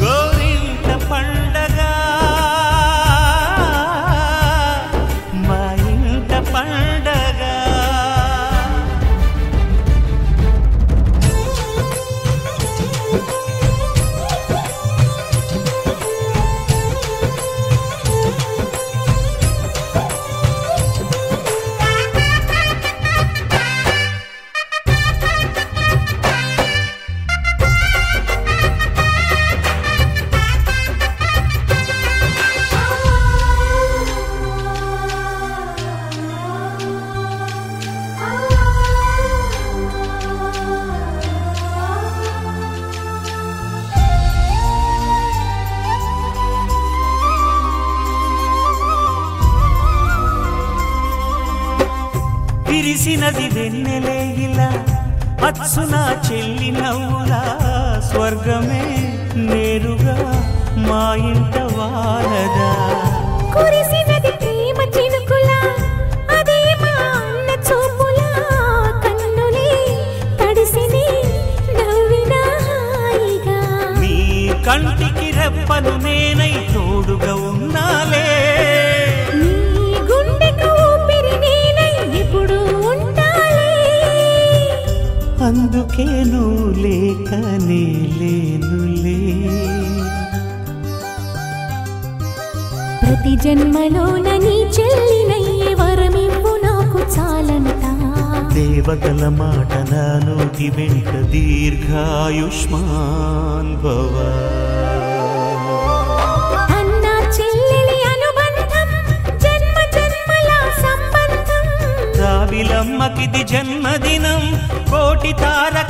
గోరింట పండగ మా ఇంట పండగ. విరిసినది వెన్నెలే ఇలా అచ్చున చెల్లి నవ్వులా స్వర్గమే నేరుగా మా ఇంట వారదా. కురిసినది ప్రేమ చినుకులా అదే మా అన్న చూపులా కన్నులే తడిసిని నవ్వినా హాయిగా. నీ కంటికి రెప్పను నేనై తోడుగా ఉన్నాలే. అందుకే నువ్వు లేకనే లేనులే. ప్రతి జన్మలోన నీ చెల్లినయ్యే వరమివ్వు నాకు చాలంట. దేవతల మాట నా నోటి వెంట దీర్ఘాయుష్మాన్ భవ. అన్నా చెల్లెలి అనుబంధం జన్మ జన్మల సంబంధం. రావిలమ్మకిది జన్మదినం కోటి తారక